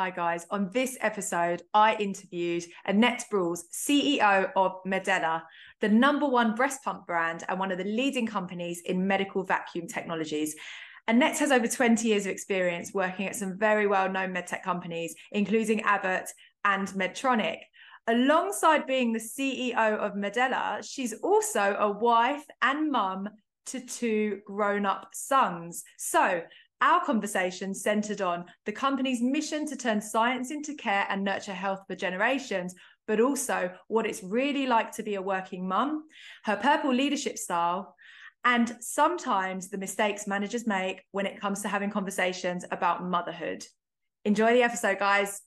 Hi guys, on this episode, I interviewed Annette Brüls, CEO of Medela, the #1 breast pump brand and one of the leading companies in medical vacuum technologies. Annette has over 20 years of experience working at some very well-known medtech companies, including Abbott and Medtronic. Alongside being the CEO of Medela, she's also a wife and mum to 2 grown-up sons. So our conversation centered on the company's mission to turn science into care and nurture health for generations, but also what it's really like to be a working mum, her purple leadership style, and sometimes the mistakes managers make when it comes to having conversations about motherhood. Enjoy the episode, guys.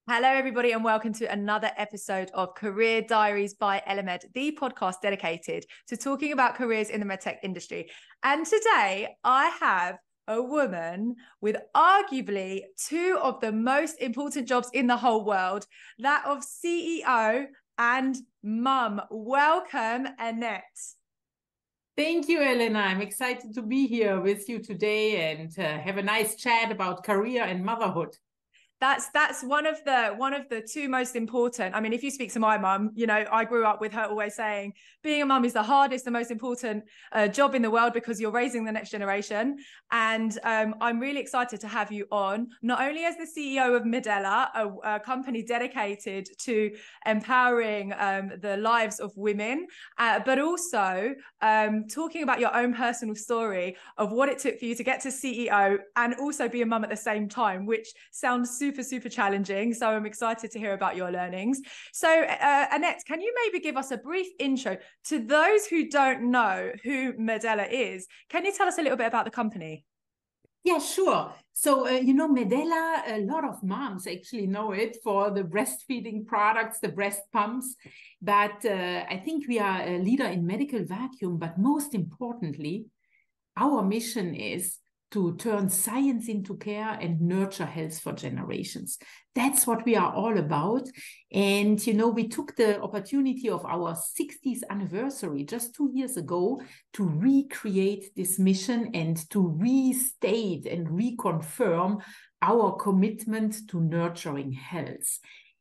Hello, everybody, and welcome to another episode of Career Diaries by Elemed, the podcast dedicated to talking about careers in the medtech industry. And today I have a woman with arguably 2 of the most important jobs in the whole world, that of CEO and mum. Welcome, Annette. Thank you, Elena. I'm excited to be here with you today and have a nice chat about career and motherhood. That's one of the 2 most important. I mean, if you speak to my mum, you know, I grew up with her always saying being a mum is the hardest, the most important job in the world because you're raising the next generation. And I'm really excited to have you on, not only as the CEO of Medela, a company dedicated to empowering the lives of women, but also talking about your own personal story of what it took for you to get to CEO and also be a mum at the same time, which sounds super challenging. So I'm excited to hear about your learnings. So Annette, can you maybe give us a brief intro to those who don't know who Medela is? Can you tell us a little bit about the company? Yeah, sure. So, Medela, a lot of moms actually know it for the breastfeeding products, the breast pumps. But I think we are a leader in medical vacuum. But most importantly, our mission is to turn science into care and nurture health for generations. That's what we are all about. And, we took the opportunity of our 60th anniversary just 2 years ago to recreate this mission and to restate and reconfirm our commitment to nurturing health.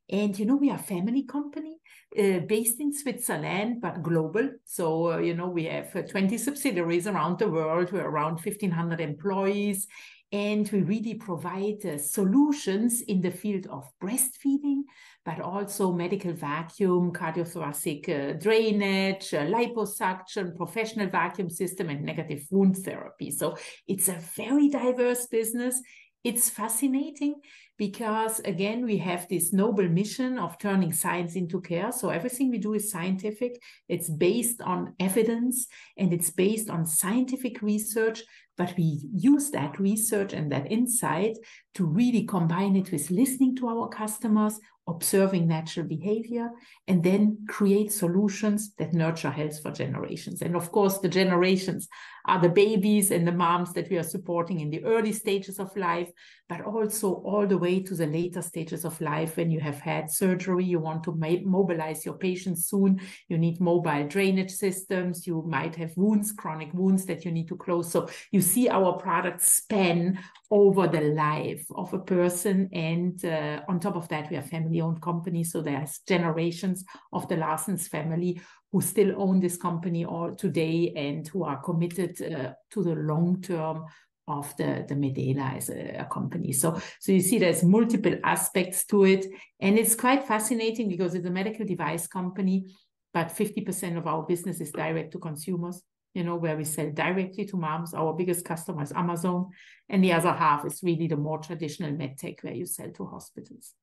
And, we are a family company based in Switzerland, but global. So, we have 20 subsidiaries around the world. We're around 1,500 employees. And we really provide solutions in the field of breastfeeding, but also medical vacuum, cardiothoracic drainage, liposuction, professional vacuum system, and negative wound therapy. So it's a very diverse business. It's fascinating because, again, we have this noble mission of turning science into care. So everything we do is scientific. It's based on evidence and it's based on scientific research. But we use that research and that insight to really combine it with listening to our customers, observing natural behavior, and then create solutions that nurture health for generations. And of course, the generations are the babies and the moms that we are supporting in the early stages of life, but also all the way to the later stages of life. When you have had surgery, you want to mobilize your patients soon. You need mobile drainage systems. You might have wounds, chronic wounds that you need to close. So you see our products span over the life of a person. And on top of that, we are family-owned company. So there's generations of the Larsens family who still own this company all today and who are committed to the long term of the Medela as a company. So you see there's multiple aspects to it. And it's quite fascinating because it's a medical device company, but 50% of our business is direct to consumers, where we sell directly to moms. Our biggest customer is Amazon. And the other half is really the more traditional medtech where you sell to hospitals.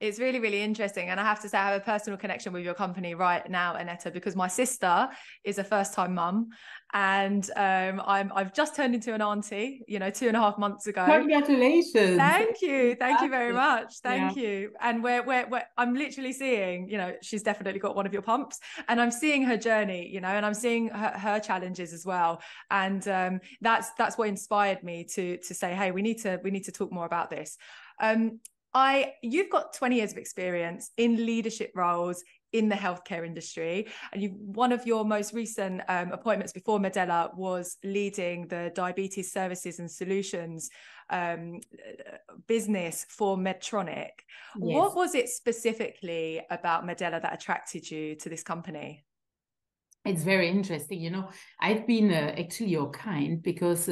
It's really interesting. And I have to say, I have a personal connection with your company right now, Annette, because my sister is a first-time mum. And I've just turned into an auntie, 2.5 months ago. Congratulations. Thank you very much. Thank you. And I'm literally seeing, she's definitely got one of your pumps, and I'm seeing her journey, and I'm seeing her challenges as well. And that's what inspired me to say, hey, we need to talk more about this. You've got 20 years of experience in leadership roles in the healthcare industry. And one of your most recent appointments before Medela was leading the diabetes services and solutions business for Medtronic. Yes. What was it specifically about Medela that attracted you to this company? It's very interesting. I've been actually your kind, because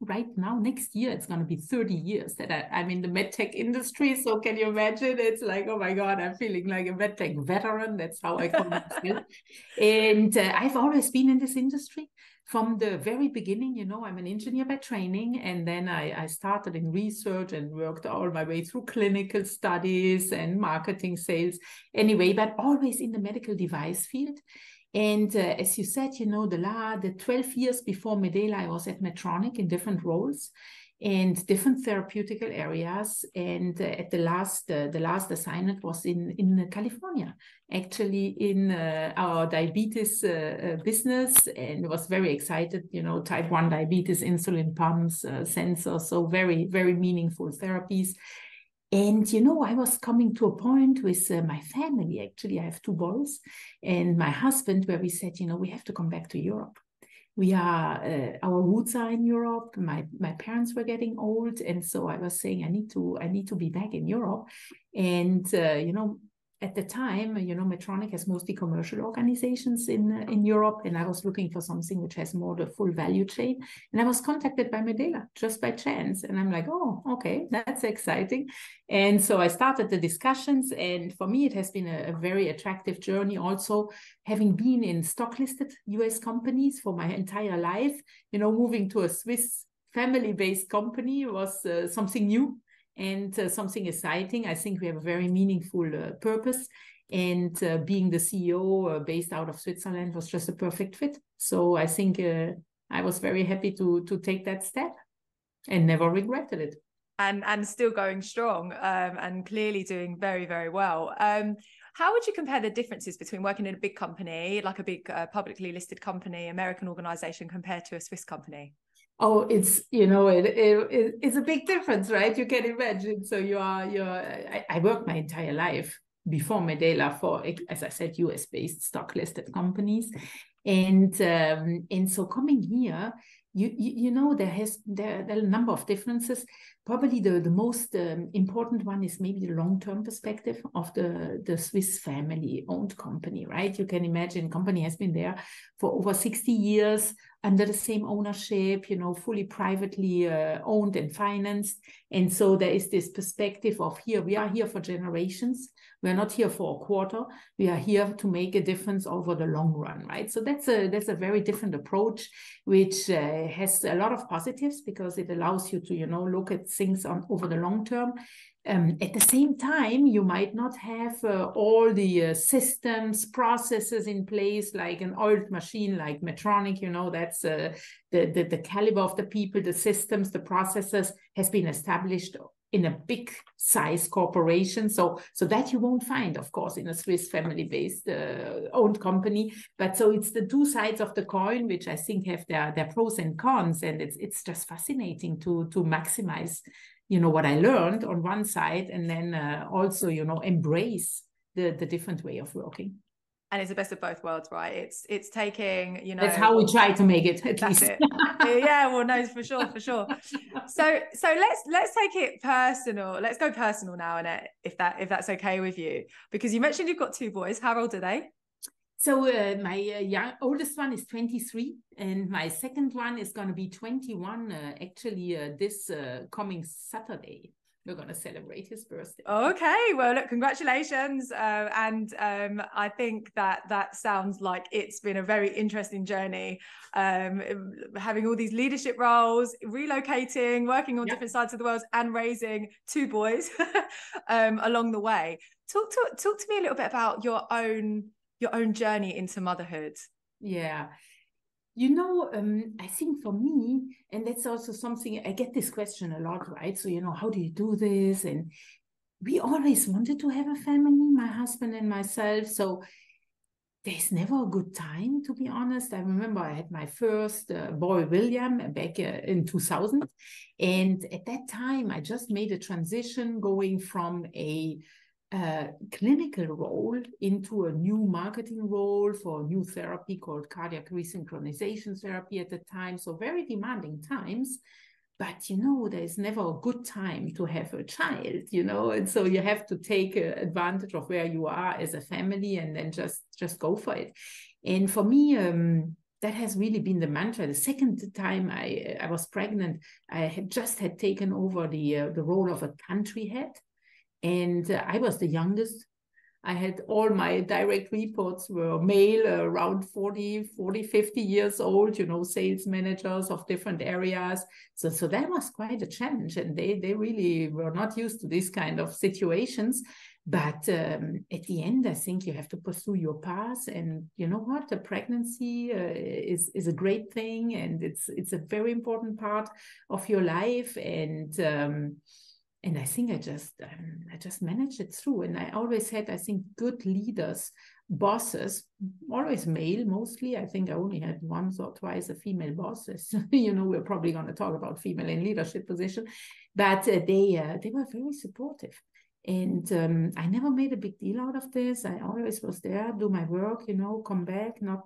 right now, next year, it's going to be 30 years that I'm in the medtech industry. So can you imagine? It's like, oh my God, I'm feeling like a medtech veteran. That's how I call myself. And I've always been in this industry from the very beginning. I'm an engineer by training. And then I started in research and worked all my way through clinical studies and marketing, sales. Anyway, but always in the medical device field. And as you said, the 12 years before Medela, I was at Medtronic in different roles and different therapeutical areas. And at the last assignment was in California, actually in our diabetes business, and was very excited, type 1 diabetes, insulin pumps, sensors, so very, very meaningful therapies. And, I was coming to a point with my family. Actually, I have 2 boys and my husband, where we said, we have to come back to Europe. We are, our roots are in Europe. My parents were getting old. And so I was saying, I need to be back in Europe. And, at the time, Medtronic has mostly commercial organizations in Europe, and I was looking for something which has more the full value chain. And I was contacted by Medela just by chance, and I'm like, oh, okay, that's exciting. And so I started the discussions, and for me, it has been a very attractive journey. Also, having been in stock-listed US companies for my entire life, moving to a Swiss family-based company was something new. And something exciting. I think we have a very meaningful purpose. And being the CEO based out of Switzerland was just a perfect fit. So I think I was very happy to take that step and never regretted it. And still going strong and clearly doing very, very well. How would you compare the differences between working in a big company, like a big publicly listed company, American organization, compared to a Swiss company? Oh, it's, it's a big difference, right? You can imagine. So I worked my entire life before Medela for, as I said, US-based stock-listed companies. And so coming here, there are a number of differences. Probably the most important one is maybe the long-term perspective of the Swiss family-owned company, right? You can imagine company has been there for over 60 years under the same ownership, fully privately owned and financed. And so there is this perspective of we are here for generations. We're not here for a quarter. We are here to make a difference over the long run, right? So that's a very different approach, which has a lot of positives because it allows you to, look at things over the long term. At the same time, you might not have all the systems, processes in place like an oiled machine like Medtronic. That's the caliber of the people, the systems, the processes has been established in a big size corporation. So that you won't find, of course, in a Swiss family-based owned company. But so it's the 2 sides of the coin, which I think have their pros and cons. And it's just fascinating to maximize, what I learned on one side, and then also, embrace the different way of working. And it's the best of both worlds, right? It's taking, That's how we try to make it, at least. It. Yeah, well, no, for sure. So let's take it personal. Let's go personal now, Annette, if that's okay with you, because you mentioned you've got 2 boys. How old are they? So my oldest one is 23, and my second one is going to be 21. Actually, this coming Saturday. We're going to celebrate his birthday. Okay, well, look, congratulations. And I think that sounds like it's been a very interesting journey, having all these leadership roles, relocating, working on different sides of the world, and raising 2 boys along the way. Talk to me a little bit about your own journey into motherhood. Yeah. I think for me, and that's also something, I get this question a lot, right? So, how do you do this? And we always wanted to have a family, my husband and myself. So there's never a good time, to be honest. I remember I had my first boy, William, back in 2000. And at that time, I just made a transition going from a clinical role into a new marketing role for a new therapy called cardiac resynchronization therapy at the time. So very demanding times. But, there's never a good time to have a child, and so you have to take advantage of where you are as a family and then just go for it. And for me, that has really been the mantra. The second time I was pregnant, I had taken over the role of a country head. And I was the youngest. I had all my direct reports were male, around 40, 50 years old, sales managers of different areas. So that was quite a challenge. And they really were not used to this kind of situations. But at the end, I think you have to pursue your path. And you know what? The pregnancy is a great thing. And it's a very important part of your life. And I think I just managed it through. And I always had, I think, good leaders, bosses, always male mostly. I think I only had once or twice a female boss. We're probably going to talk about female in leadership position, but they were very supportive. And I never made a big deal out of this. I always was there, do my work, come back, not.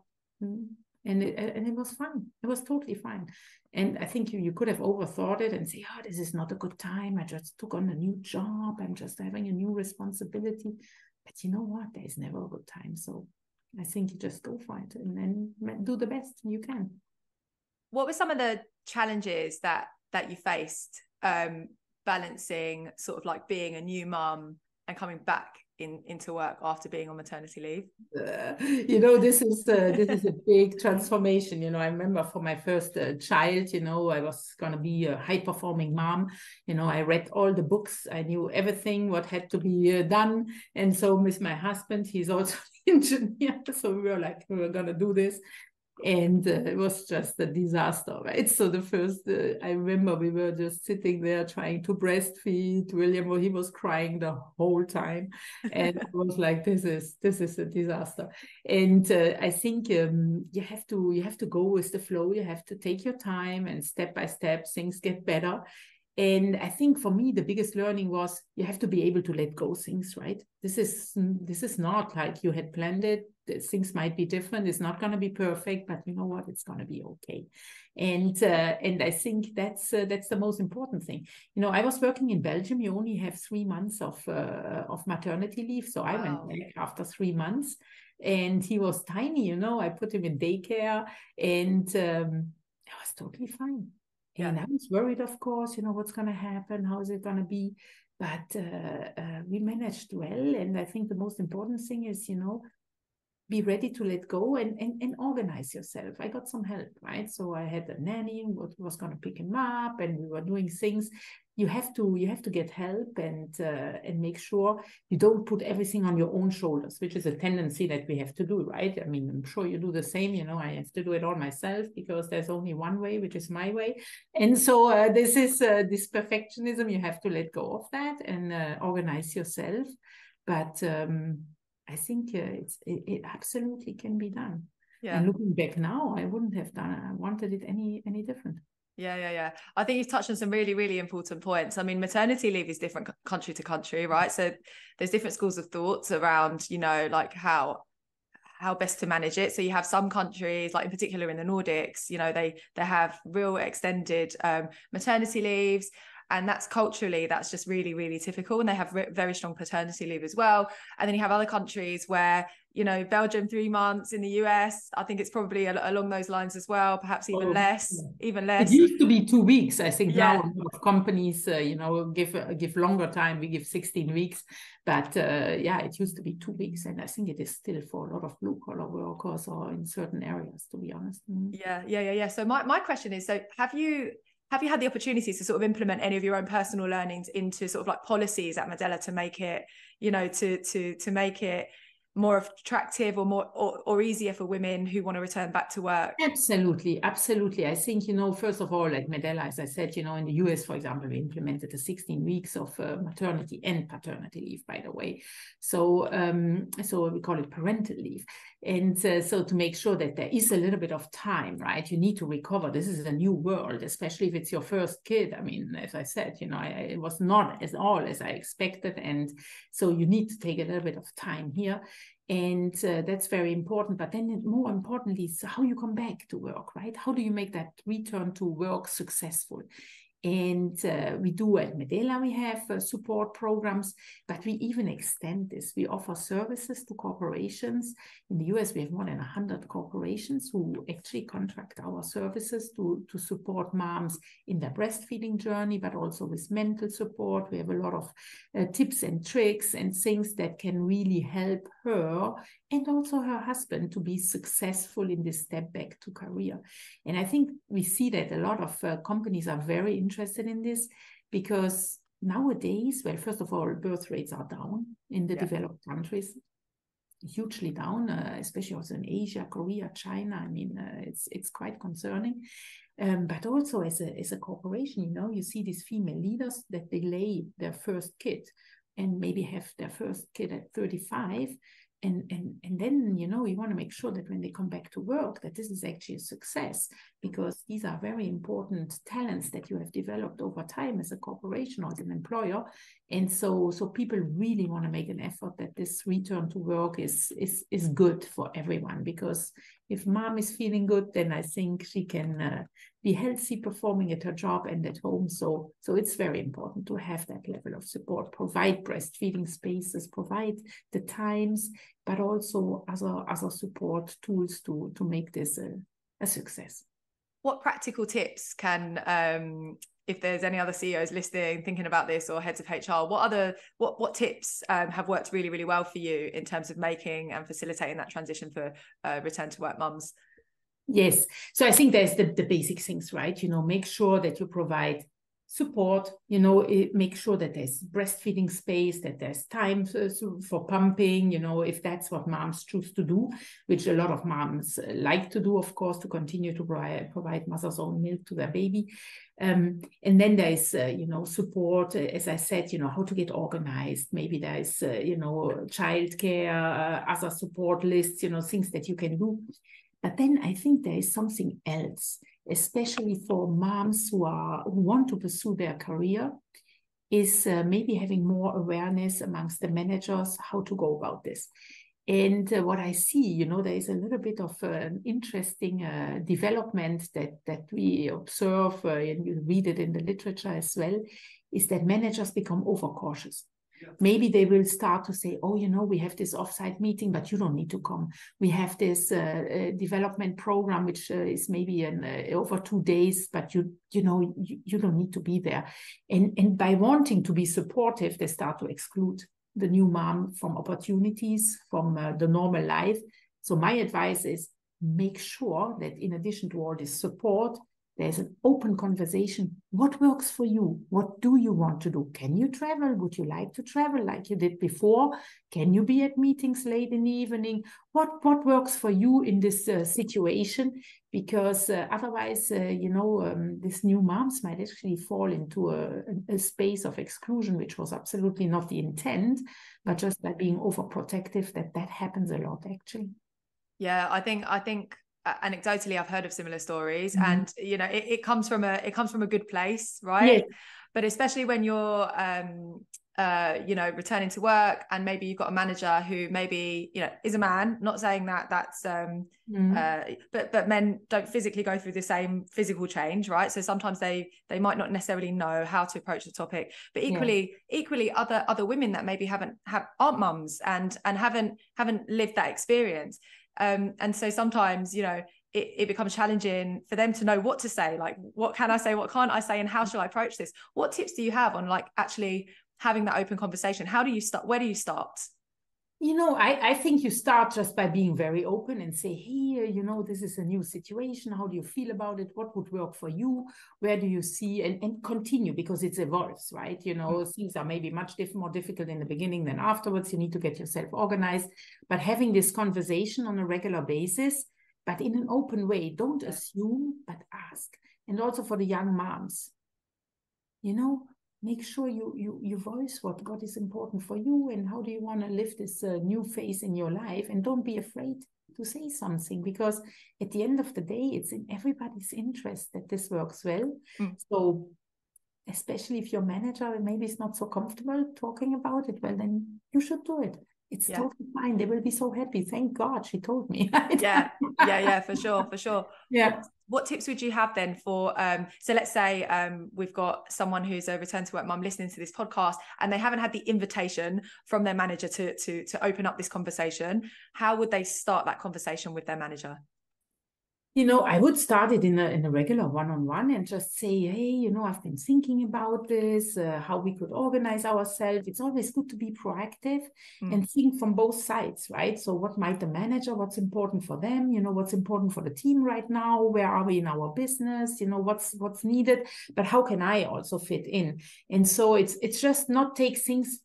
And it was fine. It was totally fine. And I think you could have overthought it and say, this is not a good time. I just took on a new job. I'm just having a new responsibility. But you know what? There is never a good time. So I think you just go for it and then do the best you can. What were some of the challenges that you faced balancing sort of like being a new mum and coming back into work after being on maternity leave? This is a big transformation. I remember for my first child, I was going to be a high performing mom. I read all the books. I knew everything what had to be done. And so with my husband, he's also an engineer. So we were like, we were going to do this. And it was just a disaster, right? So the first, I remember we were just sitting there trying to breastfeed William. Well, he was crying the whole time, and I was like, "This is a disaster." And I think you have to go with the flow. You have to take your time, and step by step, things get better. And I think for me, the biggest learning was you have to be able to let go things, right? This is not like you had planned it. Things might be different. It's not going to be perfect, but you know what? It's going to be okay. And I think that's the most important thing. I was working in Belgium. You only have 3 months of maternity leave. So I went back after 3 months, and he was tiny. I put him in daycare, and it was totally fine. And I was worried, of course, what's going to happen? How is it going to be? But we managed well. And I think the most important thing is, be ready to let go and organize yourself. I got some help, right? So I had a nanny who was going to pick him up, and we were doing things. You have to get help and make sure you don't put everything on your own shoulders, which is a tendency that we have to do, right? I mean, I'm sure you do the same. I have to do it all myself because there's only one way, which is my way. And so this is this perfectionism. You have to let go of that and organize yourself. But I think it absolutely can be done. Yeah. And looking back now, I wouldn't have wanted it any different. Yeah. I think you've touched on some really, really important points. I mean, maternity leave is different country to country, right? So there's different schools of thoughts around, like how best to manage it. So you have some countries, like in particular in the Nordics, they have real extended maternity leaves. And that's culturally, that's just really, really typical. And they have very strong paternity leave as well. And then you have other countries where, Belgium, 3 months. In the US, I think it's probably along those lines as well, perhaps even less. It used to be 2 weeks. I think now a lot of companies, give longer time. We give 16 weeks. But it used to be 2 weeks. And I think it is still for a lot of blue collar workers or in certain areas, to be honest. Yeah. So my question is, so have you had the opportunity to sort of implement any of your own personal learnings into sort of like policies at Medela to make it, to make it more attractive or more or easier for women who want to return back to work? Absolutely, absolutely. I think, first of all, at Medela, as I said, in the US, for example, we implemented the 16 weeks of maternity and paternity leave, by the way. So we call it parental leave. And so to make sure that there is a little bit of time, right? You need to recover. This is a new world, especially if it's your first kid. I mean, as I said, it was not at all as I expected. And so you need to take a little bit of time here. And that's very important. But then more importantly is how you come back to work, right? How do you make that return to work successful? And we do at Medela, we have support programs, but we even extend this. We offer services to corporations. In the US, we have more than 100 corporations who actually contract our services to support moms in their breastfeeding journey, but also with mental support. We have a lot of tips and tricks and things that can really help her and also her husband to be successful in this step back to career. And I think we see that a lot of companies are very interested in this because nowadays, well, first of all, birth rates are down in the developed countries, hugely down, especially also in Asia, Korea, China. I mean, it's quite concerning. But also as a corporation, you see these female leaders that delay their first kid and maybe have their first kid at 35. And then, you want to make sure that when they come back to work, that this is actually a success, because these are very important talents that you have developed over time as a corporation or as an employer. And so people really want to make an effort that this return to work is good for everyone, because if mom is feeling good, then I think she can be healthy, performing at her job and at home. So it's very important to have that level of support, provide breastfeeding spaces, provide the times, but also other support tools to make this a success. What practical tips can, if there's any other CEOs listening, thinking about this, or heads of HR, what tips have worked really, really well for you in terms of making and facilitating that transition for return to work mums? Yes. So I think there's the basic things, right? Make sure that you provide support, make sure that there's breastfeeding space, that there's time for pumping, if that's what moms choose to do, which a lot of moms like to do, of course, to continue to provide mother's own milk to their baby. And then there's, support, as I said, how to get organized. Maybe there's, childcare, other support lists, things that you can do. But then I think there is something else, especially for moms who want to pursue their career, is maybe having more awareness amongst the managers how to go about this. And what I see, there is a little bit of an interesting development that we observe, and you read it in the literature as well, is that managers become overcautious. Maybe they will start to say, oh, we have this offsite meeting, but you don't need to come. We have this development program, which is maybe over 2 days, but you don't need to be there. And by wanting to be supportive, they start to exclude the new mom from opportunities, from the normal life. So my advice is make sure that in addition to all this support, there's an open conversation. What works for you? What do you want to do? Can you travel? Would you like to travel like you did before? Can you be at meetings late in the evening? What works for you in this situation? Because otherwise, these new moms might actually fall into a space of exclusion, which was absolutely not the intent, but just by being overprotective, that happens a lot, actually. Yeah, I think anecdotally I've heard of similar stories, and it comes from a good place, right? Yes. But especially when you're returning to work, and maybe you've got a manager who maybe is a man, not saying that's but men don't physically go through the same physical change, right? So sometimes they might not necessarily know how to approach the topic, but equally other women that maybe aren't mums and haven't lived that experience. And so sometimes, it becomes challenging for them to know what to say, like, what can I say, what can't I say, and how shall I approach this? What tips do you have on actually having that open conversation? How do you start? Where do you start? I think you start just by being very open and say, hey, this is a new situation. How do you feel about it? What would work for you? Where do you see? And continue, because it evolves, right? Things are maybe much more difficult in the beginning than afterwards. You need to get yourself organized. But having this conversation on a regular basis, but in an open way, don't assume, but ask. And also for the young moms, make sure you voice what is important for you and how do you want to live this new phase in your life. And don't be afraid to say something, because at the end of the day, it's in everybody's interest that this works well. So especially if your manager maybe is not so comfortable talking about it, well, then you should do it. It's totally fine. They will be so happy. Thank God she told me. Yeah, for sure. Yeah. What tips would you have then for, so let's say we've got someone who's a return to work mum listening to this podcast and they haven't had the invitation from their manager to open up this conversation. How would they start that conversation with their manager? I would start it in a regular one-on-one and just say, hey, I've been thinking about this, how we could organize ourselves. It's always good to be proactive and think from both sides, right? So what might the manager, what's important for them, what's important for the team right now, where are we in our business, what's needed, but how can I also fit in? And so it's just not take things,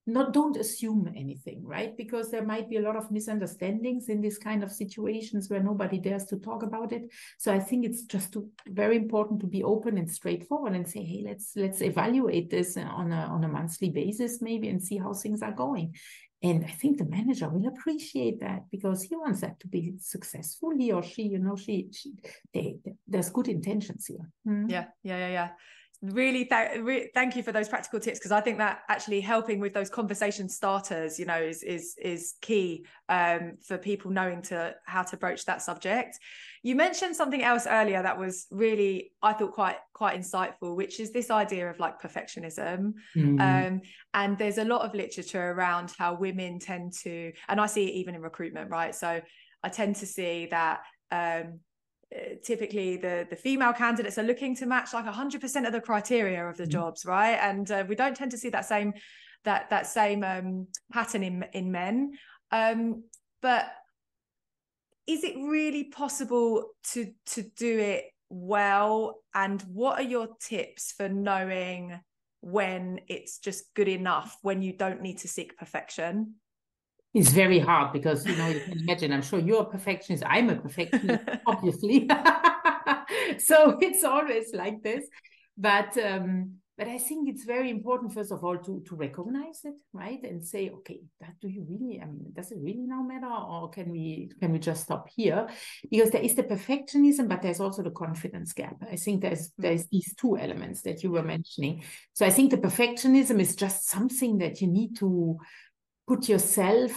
don't assume anything, right? Because there might be a lot of misunderstandings in this kind of situations where nobody dares to talk about it. So I think it's just very important to be open and straightforward and say, hey, let's evaluate this on a monthly basis maybe and see how things are going. And I think the manager will appreciate that, because he wants that to be successful, he or she, there's good intentions here. Yeah. Really thank you for those practical tips, because I think that actually helping with those conversation starters, is key for people knowing how to broach that subject. You mentioned something else earlier that was really, I thought, quite insightful, which is this idea of like perfectionism. And there's a lot of literature around how women tend to, and I see it even in recruitment, right? So I tend to see that typically the female candidates are looking to match like 100% of the criteria of the jobs, right? And we don't tend to see that same pattern in men. But is it really possible to do it well? And what are your tips for knowing when it's just good enough, when you don't need to seek perfection? It's very hard because, you can imagine, I'm sure you're a perfectionist. I'm a perfectionist, obviously. So it's always like this. But I think it's very important, first of all, to recognize it, right? And say, okay, do you really, does it really now matter? Or can we just stop here? Because there is the perfectionism, but there's also the confidence gap. I think there's these two elements that you were mentioning. So I think the perfectionism is just something that you need to put yourself,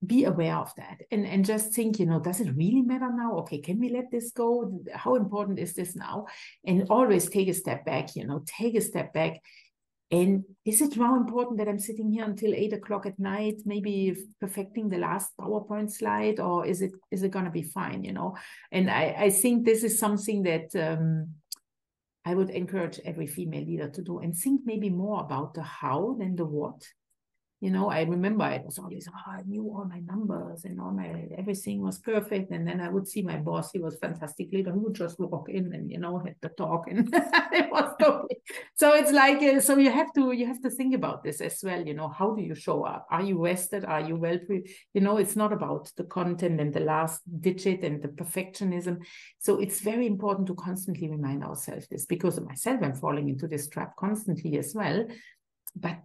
be aware of that and just think, does it really matter now? Okay, can we let this go? How important is this now? And always take a step back, take a step back. And is it more important that I'm sitting here until 8 o'clock at night, maybe perfecting the last PowerPoint slide, or is it going to be fine, And I think this is something that I would encourage every female leader to do, and think maybe more about the how than the what. I remember it was always, I knew all my numbers and everything was perfect. And then I would see my boss, he was fantastic leader, who would just walk in and, had the talk, and it was totally. So it's like, so you have to think about this as well. How do you show up? Are you rested? Are you well? It's not about the content and the last digit and the perfectionism. So it's very important to constantly remind ourselves this, because myself, I'm falling into this trap constantly as well. But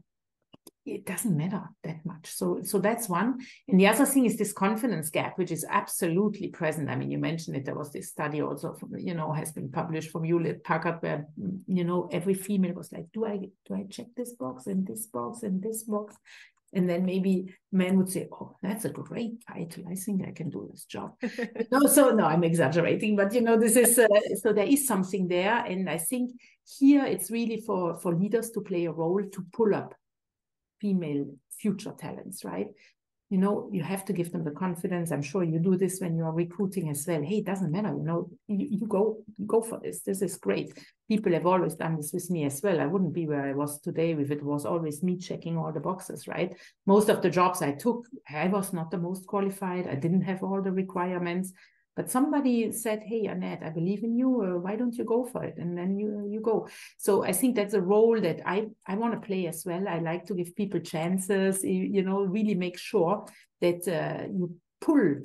it doesn't matter that much. So that's one. And the other thing is this confidence gap, which is absolutely present. You mentioned it. There was this study also from, has been published from Hewlett-Packard, where, every female was like, do I check this box and this box and this box? And then maybe men would say, oh, that's a great title. I think I can do this job. No, I'm exaggerating, but, this is, so there is something there. And I think here it's really for leaders to play a role to pull up female future talents, right? you know, you have to give them the confidence. I'm sure you do this when you are recruiting as well. Hey, it doesn't matter, you know, you go for this. This is great. People have always done this with me as well. I wouldn't be where I was today if it was always me checking all the boxes, right? Most of the jobs I took, I was not the most qualified. I didn't have all the requirements. But somebody said, hey, Annette, I believe in you. Why don't you go for it? And then you go. So I think that's a role that I want to play as well. I like to give people chances, you know, really make sure that you pull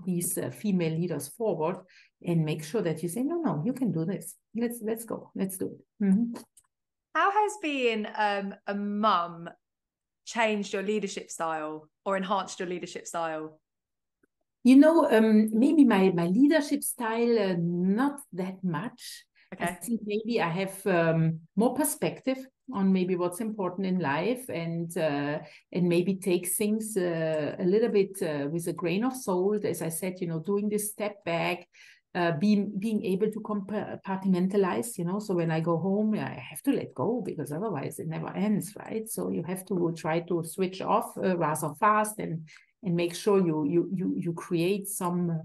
these female leaders forward and make sure that you say, no, you can do this. Let's go. Let's do it. Mm-hmm. How has being a mum changed your leadership style or enhanced your leadership style? You know, maybe my leadership style, not that much. Okay. I think maybe I have more perspective on maybe what's important in life, and maybe take things a little bit with a grain of salt. As I said, you know, doing this step back, being able to compartmentalize, you know. So when I go home, I have to let go, because otherwise it never ends, right? So you have to try to switch off rather fast, and make sure you create some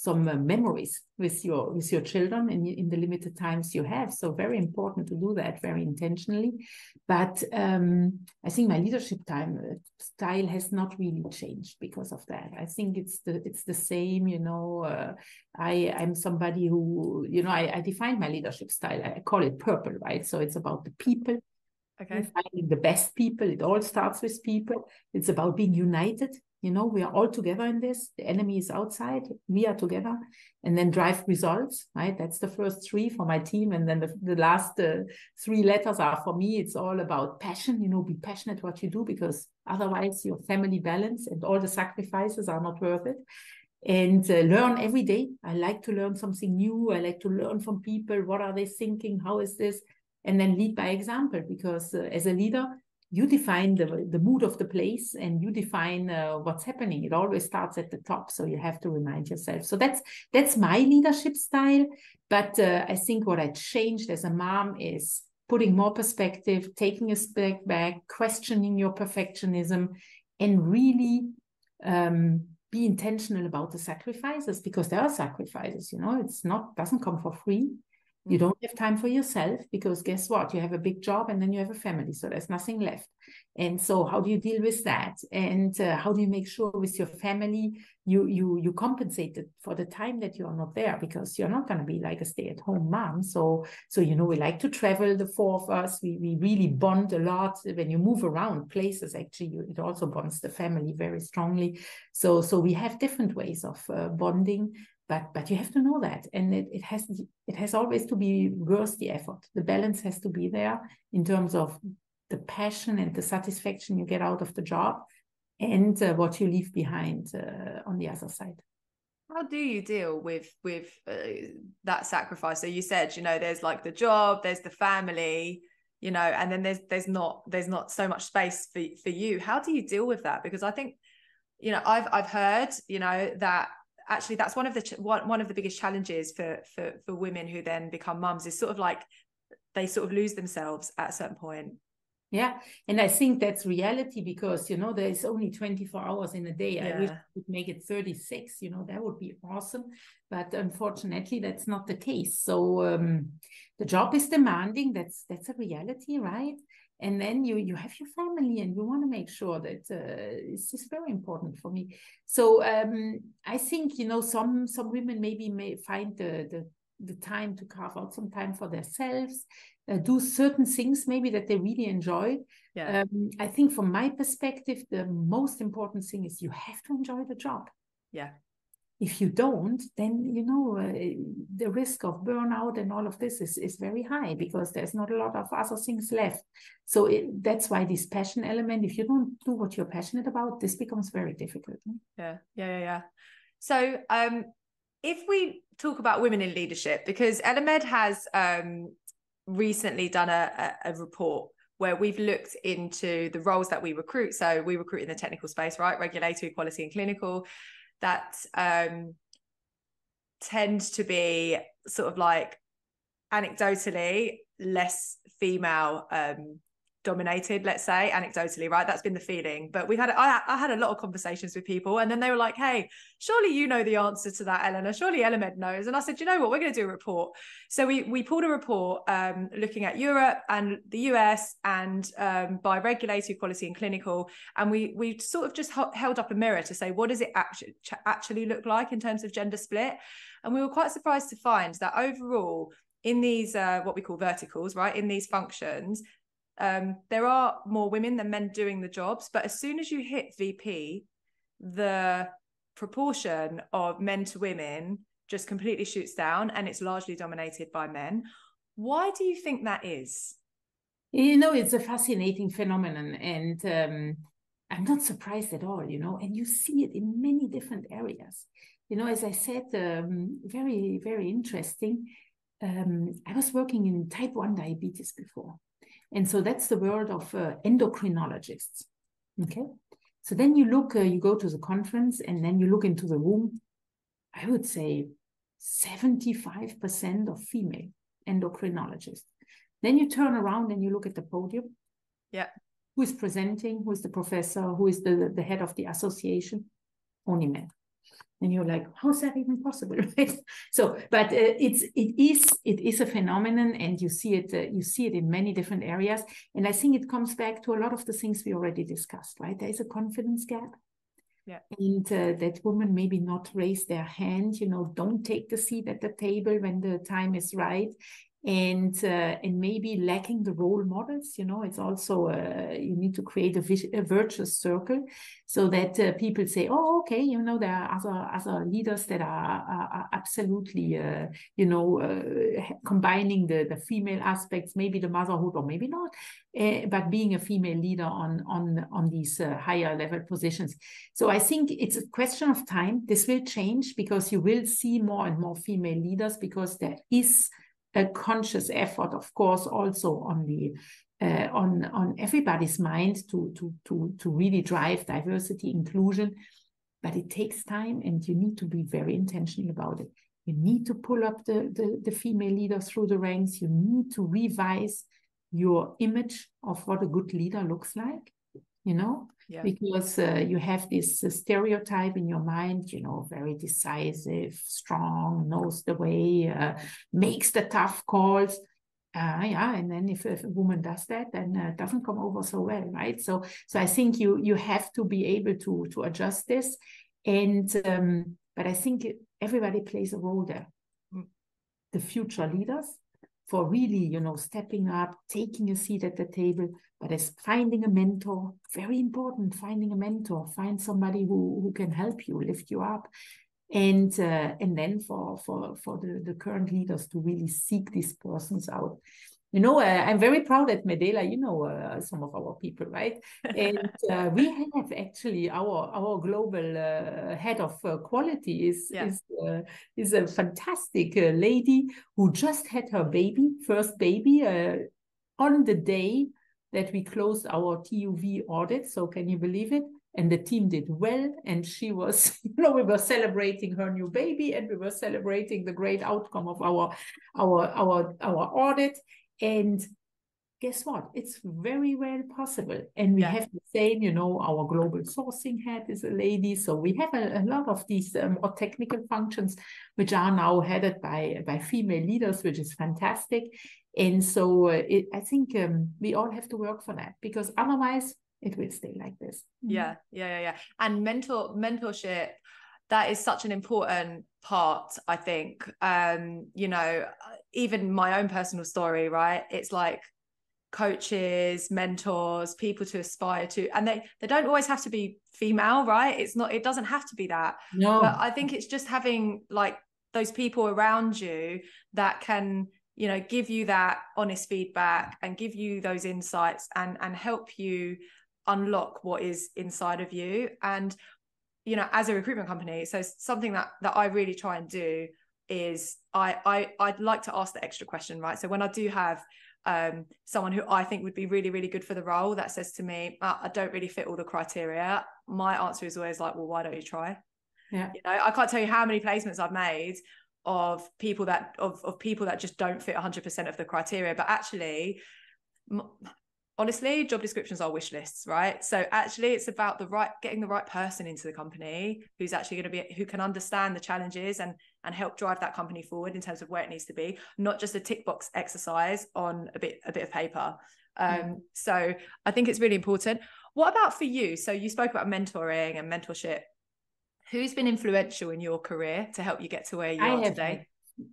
memories with your children in the limited times you have. So very important to do that very intentionally. But I think my leadership style has not really changed because of that. I think it's the same. You know, I'm somebody who, you know, I define my leadership style. I call it purple, right? So it's about the people. Okay. Finding the best people. It all starts with people. It's about being united. You know, we are all together in this. The enemy is outside. We are together, and then drive results, right? That's the first three for my team. And then the last three letters are for me. It's all about passion. You know, be passionate what you do, because otherwise your family balance and all the sacrifices are not worth it. And learn every day. I like to learn something new. I like to learn from people. What are they thinking? How is this? And then lead by example, because as a leader, you define the mood of the place, and you define what's happening. It always starts at the top, so you have to remind yourself. So that's my leadership style. But I think what I changed as a mom is putting more perspective, taking a step back, questioning your perfectionism, and really be intentional about the sacrifices, because there are sacrifices. You know, doesn't come for free. You don't have time for yourself, because guess what? You have a big job and then you have a family. So there's nothing left. And so how do you deal with that? And how do you make sure with your family, you compensate it for the time that you are not there, because you're not going to be like a stay-at-home mom. So, you know, we like to travel, the four of us. We really bond a lot. When you move around places, actually, it also bonds the family very strongly. So we have different ways of bonding. But you have to know that, and it has always to be worth the effort. The balance has to be there in terms of the passion and the satisfaction you get out of the job, and what you leave behind on the other side. How do you deal with that sacrifice? So you said, you know, there's like the job, there's the family, you know, and then there's not so much space for you. How do you deal with that? Because I think, you know, I've heard, you know, that actually that's one of the biggest challenges for women who then become mums, is sort of like they sort of lose themselves at a certain point. Yeah, and I think that's reality, because, you know, there's only 24 hours in a day. Yeah. I wish we could make it 36, you know, that would be awesome. But unfortunately, that's not the case. So the job is demanding. That's a reality, right? And then you have your family, and you want to make sure that it's just very important for me. So I think, you know, some women maybe may find the time to carve out some time for themselves, do certain things maybe that they really enjoy. Yeah. I think from my perspective, the most important thing is you have to enjoy the job. Yeah. If you don't, then, you know, the risk of burnout and all of this is very high, because there's not a lot of other things left. So that's why this passion element, if you don't do what you're passionate about, this becomes very difficult. Yeah. So if we talk about women in leadership, because Elemed has recently done a report where we've looked into the roles that we recruit. So we recruit in the technical space, right? Regulatory, quality, and clinical. That tend to be sort of like anecdotally less female dominated, let's say, anecdotally, right? That's been the feeling. But I had a lot of conversations with people, and then they were like, hey, surely you know the answer to that, Eleanor. Surely Elemed knows. And I said, you know what, we're going to do a report. So we pulled a report looking at Europe and the US and by regulatory, quality and clinical. And we sort of just held up a mirror to say, what does it actually look like in terms of gender split? And we were quite surprised to find that overall in these what we call verticals, right, in these functions, there are more women than men doing the jobs, but as soon as you hit VP, the proportion of men to women just completely shoots down, and it's largely dominated by men. Why do you think that is? You know, it's a fascinating phenomenon, and I'm not surprised at all, you know, and you see it in many different areas. You know, as I said, very, very interesting. I was working in type 1 diabetes before. And so that's the world of endocrinologists. Okay. So then you look, you go to the conference and then you look into the room. I would say 75% of female endocrinologists. Then you turn around and you look at the podium. Yeah. Who is presenting? Who is the professor? Who is the head of the association? Only men. And you're like, how is that even possible, right? So, but it is a phenomenon, and you see it in many different areas. And I think it comes back to a lot of the things we already discussed, right? There is a confidence gap. Yeah. And that women maybe not raise their hand, you know, don't take the seat at the table when the time is right. And maybe lacking the role models, you know, it's also, you need to create a virtuous circle so that people say, oh, okay, you know, there are other leaders that are absolutely, you know, combining the female aspects, maybe the motherhood or maybe not, but being a female leader on these higher level positions. So I think it's a question of time. This will change because you will see more and more female leaders, because there is a conscious effort, of course, also on the on everybody's mind to really drive diversity, inclusion. But it takes time, and you need to be very intentional about it. You need to pull up the female leader through the ranks. You need to revise your image of what a good leader looks like, you know, because you have this stereotype in your mind, you know, very decisive, strong, knows the way, makes the tough calls. And then if a woman does that, then it doesn't come over so well, right? So I think you have to be able to adjust this. And but I think everybody plays a role there. The future leaders, for really, you know, stepping up, taking a seat at the table, but as finding a mentor, very important, finding a mentor, find somebody who can help you, lift you up. And then for the current leaders to really seek these persons out. You know, I'm very proud at Medela, you know, some of our people, right? And we have actually our global head of quality is a fantastic lady who just had her first baby on the day that we closed our TUV audit. So can you believe it? And the team did well. And she was, you know, we were celebrating her new baby, and we were celebrating the great outcome of our audit. And guess what? It's very well possible. And we have the same, you know, our global sourcing head is a lady. So we have a lot of these more technical functions, which are now headed by female leaders, which is fantastic. And so I think we all have to work for that, because otherwise it will stay like this. Yeah. And mentorship, that is such an important part, I think. You know, even my own personal story, right? It's like coaches, mentors, people to aspire to, and they don't always have to be female, right? It doesn't have to be that. No. But I think it's just having like those people around you that can, you know, give you that honest feedback and give you those insights and help you unlock what is inside of you. And, you know, as a recruitment company, so something that I really try and do is I'd like to ask the extra question, right? So when I do have someone who I think would be really, really good for the role that says to me, I don't really fit all the criteria, my answer is always like, well, why don't you try? Yeah. You know, I can't tell you how many placements I've made of people that just don't fit 100% of the criteria, but actually honestly, job descriptions are wish lists, right? So actually it's about getting the right person into the company who's actually going to be, who can understand the challenges and help drive that company forward in terms of where it needs to be, not just a tick box exercise on a bit of paper. So I think it's really important. What about for you? So you spoke about mentoring and mentorship. Who's been influential in your career to help you get to where you are today?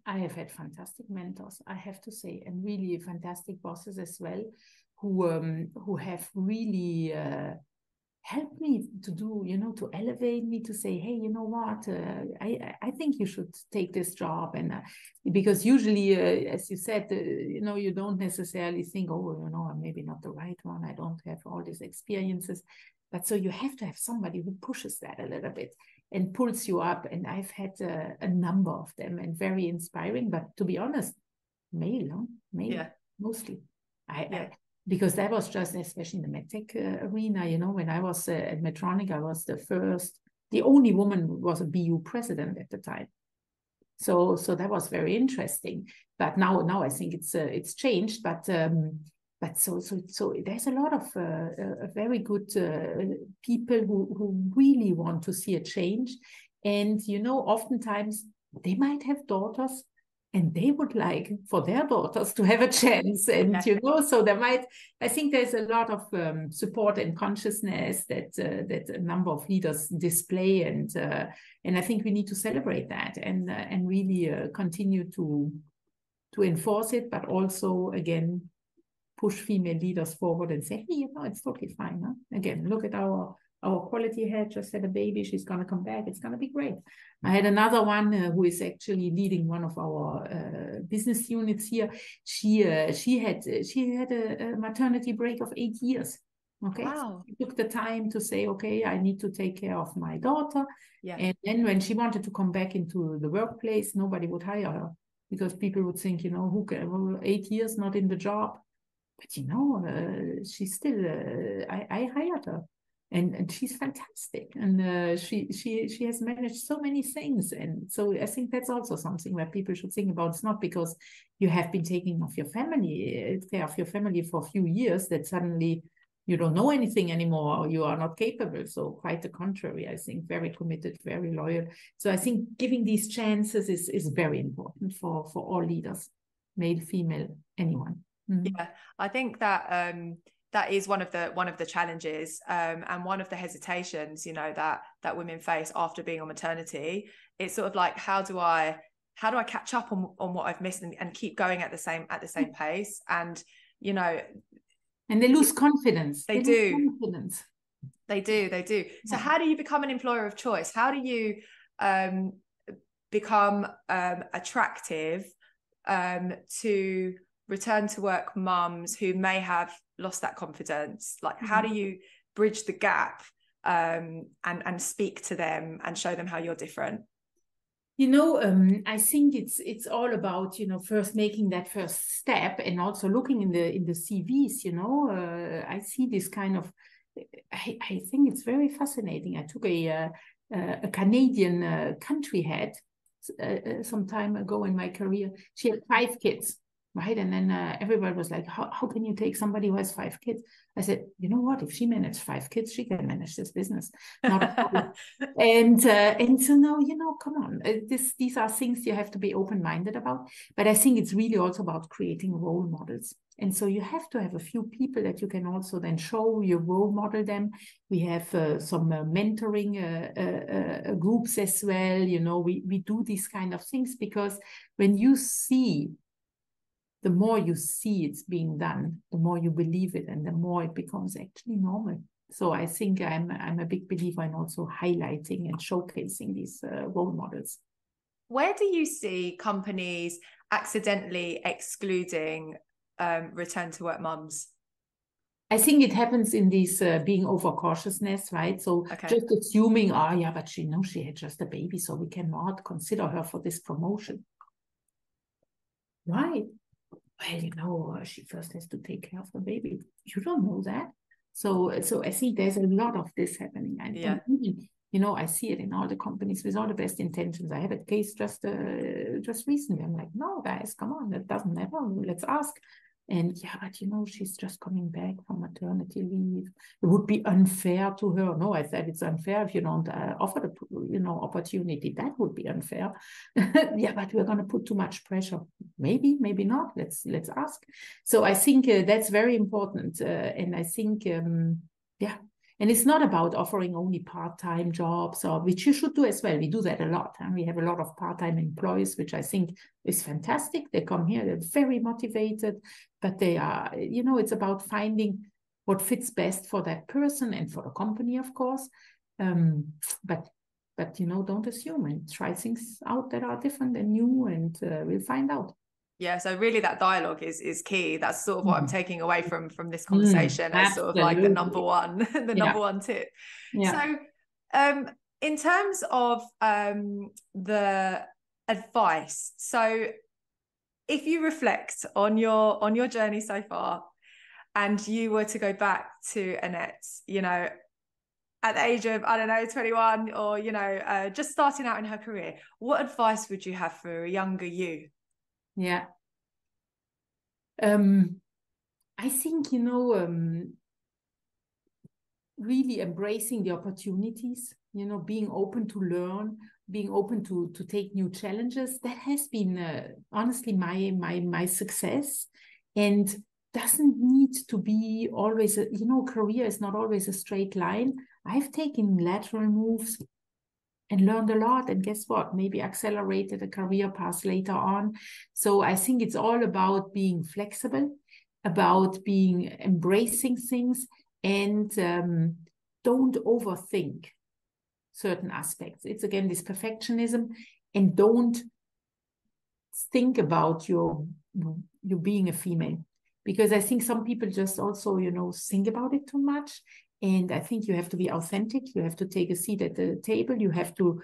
I have had fantastic mentors, I have to say, and really fantastic bosses as well, who have really helped me to do, to elevate me, to say, hey, you know what, I think you should take this job. And because usually, as you said, you don't necessarily think, oh, I'm maybe not the right one. I don't have all these experiences. But so you have to have somebody who pushes that a little bit and pulls you up. And I've had a number of them, and very inspiring. But to be honest, male, mostly. Because that was just, especially in the medtech arena, when I was at Medtronic, I was the only woman who was a BU president at the time. So that was very interesting. But now I think it's changed. But so there's a lot of very good people who really want to see a change. And, oftentimes they might have daughters, and they would like for their daughters to have a chance. And, so I think there's a lot of support and consciousness that a number of leaders display. And I think we need to celebrate that and really continue to enforce it, but also, again, push female leaders forward and say, hey, it's totally fine. Huh? Again, look at our quality head just had a baby. She's going to come back. It's going to be great. I had another one who is actually leading one of our business units here. She had a maternity break of 8 years. Okay. Wow. So she took the time to say, okay, I need to take care of my daughter. Yeah. And then when she wanted to come back into the workplace, nobody would hire her because people would think, who can, 8 years not in the job. But she's still, I hired her. And she's fantastic, and she has managed so many things. And so I think that's also something where people should think about. It's not because you have been taking care of your family for a few years that suddenly you don't know anything anymore, or you are not capable. So quite the contrary, I think, very committed, very loyal. So I think giving these chances is very important for all leaders, male, female, anyone. Mm-hmm. Yeah, I think that that is one of the challenges and one of the hesitations, that women face after being on maternity. It's sort of like, how do I catch up on what I've missed and keep going at the same pace? And and they lose confidence. They do. So how do you become an employer of choice? How do you become attractive to return to work mums who may have lost that confidence? Like, how do you bridge the gap and speak to them and show them how you're different? I think it's all about, first making that first step, and also looking in the CVs. I see this kind of, I think it's very fascinating. I took a Canadian country head some time ago in my career. She had 5 kids. Right. And then everybody was like, how can you take somebody who has 5 kids? I said, you know what? If she managed 5 kids, she can manage this business. Not a problem. And so now, come on. These are things you have to be open-minded about. But I think it's really also about creating role models. And so you have to have a few people that you can also then show, you role model them. We have some mentoring groups as well. We do these kind of things, because when you see, the more you see it's being done, the more you believe it, and the more it becomes actually normal. So I think I'm a big believer in also highlighting and showcasing these role models. Where do you see companies accidentally excluding return to work mums? I think it happens in this being overcautiousness, right? So just assuming, but she had just a baby, so we cannot consider her for this promotion. Right. Well, she first has to take care of the baby. You don't know that. So I think there's a lot of this happening. And even, I see it in all the companies with all the best intentions. I had a case just recently. I'm like, no, guys, come on, that doesn't matter. Let's ask. And yeah, but she's just coming back from maternity leave. It would be unfair to her. No, I said it's unfair if you don't offer the opportunity. That would be unfair. Yeah, but we're going to put too much pressure. Maybe, maybe not. Let's ask. So I think that's very important. And I think, yeah. And it's not about offering only part-time jobs, which you should do as well. We do that a lot. And we have a lot of part-time employees, which I think is fantastic. They come here, they're very motivated, but they are, it's about finding what fits best for that person and for the company, of course. But don't assume, and try things out that are different and new, and we'll find out. Yeah, so really that dialogue is key. That's sort of what I'm taking away from this conversation as sort of like the number one, number one tip. Yeah. So in terms of the advice, so if you reflect on your journey so far, and you were to go back to Annette, at the age of, 21, or, just starting out in her career, what advice would you have for a younger you? Yeah. I think, really embracing the opportunities, being open to learn, being open to take new challenges. That has been honestly my success, and doesn't need to be always, career is not always a straight line. I've taken lateral moves and learned a lot, and guess what? Maybe accelerated a career path later on. So I think it's all about being flexible, about embracing things, and don't overthink certain aspects. It's again this perfectionism, and don't think about you being a female, because I think some people just also think about it too much. And I think you have to be authentic. You have to take a seat at the table. You have to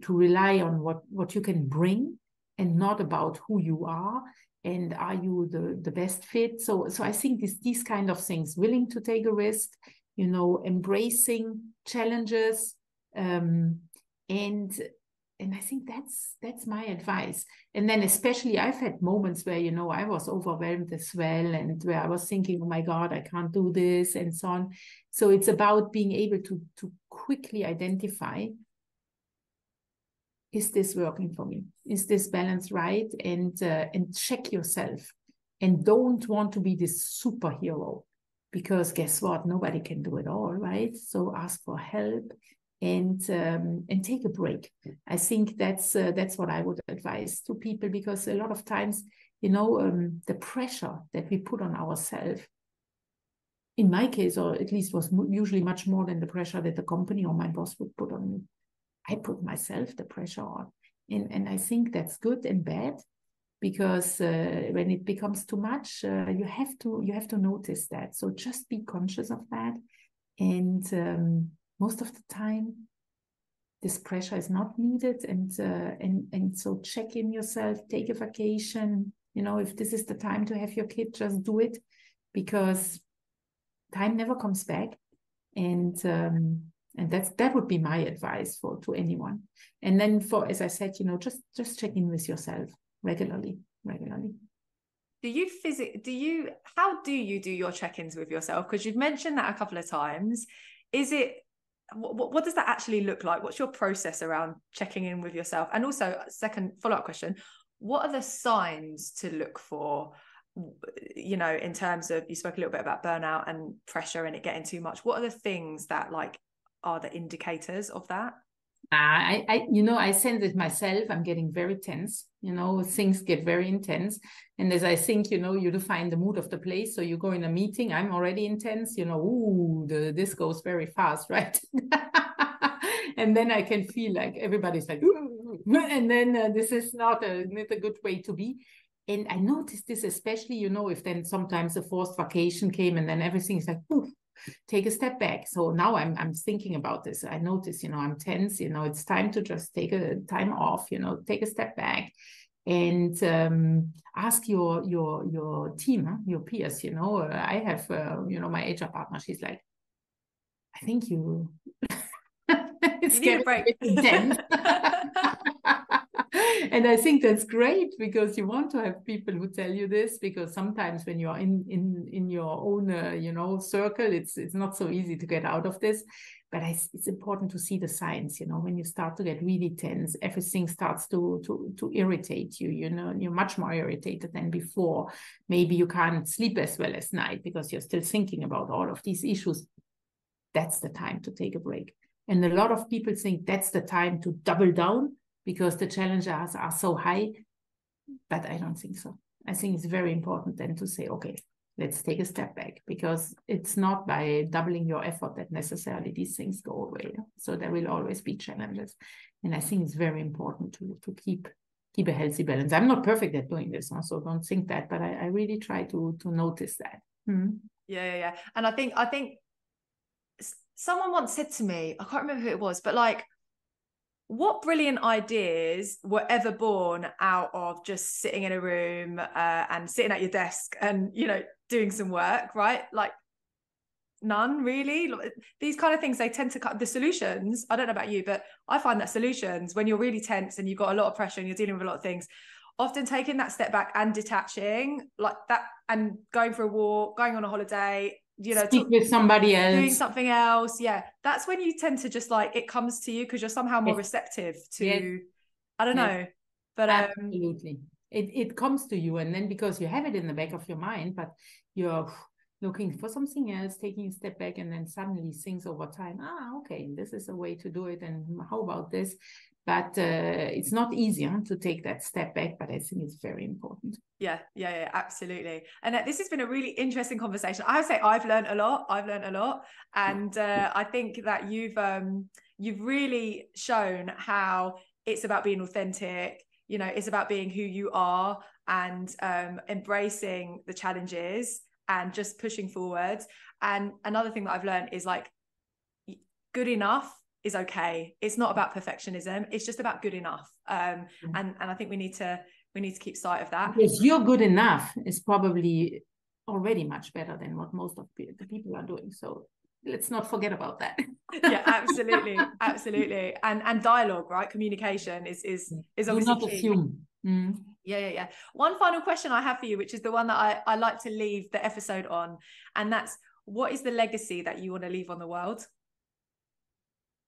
rely on what you can bring, and not about who you are and are you the best fit. So I think these kind of things, willing to take a risk, embracing challenges, and I think that's my advice. And then especially I've had moments where, I was overwhelmed as well, and where I was thinking, oh my God, I can't do this, and so on. So it's about being able to quickly identify, is this working for me? Is this balance right? And check yourself, and don't want to be this superhero, because guess what? Nobody can do it all, right? So ask for help. And take a break. I think that's what I would advise to people, because a lot of times, the pressure that we put on ourselves, in my case, or at least was usually much more than the pressure that the company or my boss would put on me. I put myself the pressure on, and I think that's good and bad, because when it becomes too much, you have to notice that. So just be conscious of that, and most of the time, this pressure is not needed, and so check in yourself, take a vacation. If this is the time to have your kid, just do it, because time never comes back, and that would be my advice to anyone. And then as I said, just check in with yourself regularly. How do you do your check-ins with yourself? Because you've mentioned that a couple of times. What does that actually look like? What's your process around checking in with yourself? And also, second follow-up question, what are the signs to look for, in terms of, you spoke a little bit about burnout and pressure and it getting too much. What are the things that are the indicators of that? I sense it myself. I'm getting very tense. Things get very intense. And as I think, you define the mood of the place. So you go in a meeting, I'm already intense, this goes very fast, right? And then I can feel like everybody's like, and then this is not a good way to be. And I noticed this especially, if then sometimes a forced vacation came and then everything is like, poof, take a step back. So now I'm thinking about this. I notice, I'm tense, it's time to just take a time off, take a step back, and ask your team, your peers. I have, my HR partner, she's like, I think you it's need a break. intense. And I think that's great, because you want to have people who tell you this, because sometimes when you're in your own circle, it's not so easy to get out of this. But it's important to see the signs. When you start to get really tense, everything starts to irritate you. You're much more irritated than before. Maybe you can't sleep as well as night because you're still thinking about all of these issues. That's the time to take a break. And a lot of people think that's the time to double down because the challenges are so high. But I don't think so. I think it's very important then to say, okay, let's take a step back, because it's not by doubling your effort that necessarily these things go away. So there will always be challenges. And I think it's very important to keep a healthy balance. I'm not perfect at doing this, so don't think that, but I really try to notice that. Yeah. And I think someone once said to me, I can't remember who it was, but like, what brilliant ideas were ever born out of just sitting in a room and sitting at your desk and, doing some work, right? Like, none really. These kind of things, they tend to cut the solutions. I don't know about you, but I find that solutions, when you're really tense and you've got a lot of pressure and you're dealing with a lot of things, often taking that step back and detaching like that and going for a walk, going on a holiday, speak with somebody else, doing something else. Yeah. That's when you tend to just like, it comes to you because you're somehow more receptive to, I don't know, but absolutely. It comes to you, and then because you have it in the back of your mind, but you're looking for something else, taking a step back, and then suddenly things over time, okay, this is a way to do it, and how about this? But it's not easy to take that step back, but I think it's very important. Yeah, absolutely. And this has been a really interesting conversation. I would say I've learned a lot, and I think that you've really shown how it's about being authentic. It's about being who you are and embracing the challenges and just pushing forward. And another thing that I've learned is like, good enough is okay. It's not about perfectionism. It's just about good enough. And I think we need to keep sight of that. Because you're good enough is probably already much better than what most of the people are doing. So let's not forget about that. Yeah, absolutely. And dialogue, right? Communication is obviously do not key. Assume. Yeah. One final question I have for you, which is the one that I like to leave the episode on, and that's, what is the legacy that you want to leave on the world?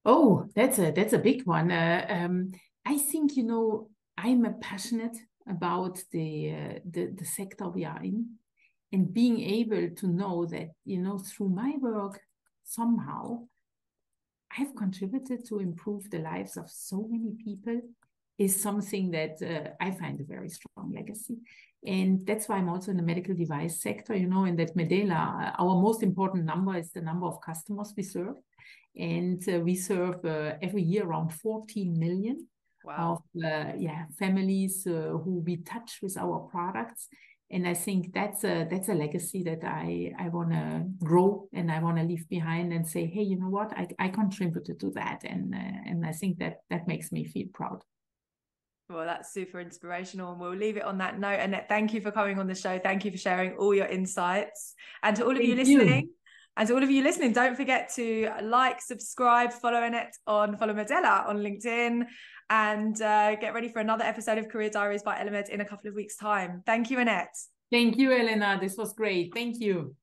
Oh, that's a big one. I think I'm passionate about the sector we are in, and being able to know that through my work somehow I've contributed to improve the lives of so many people is something that I find a very strong legacy. And that's why I'm also in the medical device sector, and that Medela, our most important number is the number of customers we serve. And we serve every year around 14 million of families who we touch with our products. And I think that's a legacy that I want to grow, and I want to leave behind and say, hey, you know what, I contributed to that. And I think that makes me feel proud. Well, that's super inspirational, and we'll leave it on that note. Annette, thank you for coming on the show. Thank you for sharing all your insights. And to all of you listening, don't forget to like, subscribe, follow Medela on LinkedIn, and get ready for another episode of Career Diaries by Elemed in a couple of weeks' time. Thank you, Annette. Thank you, Elena. This was great. Thank you.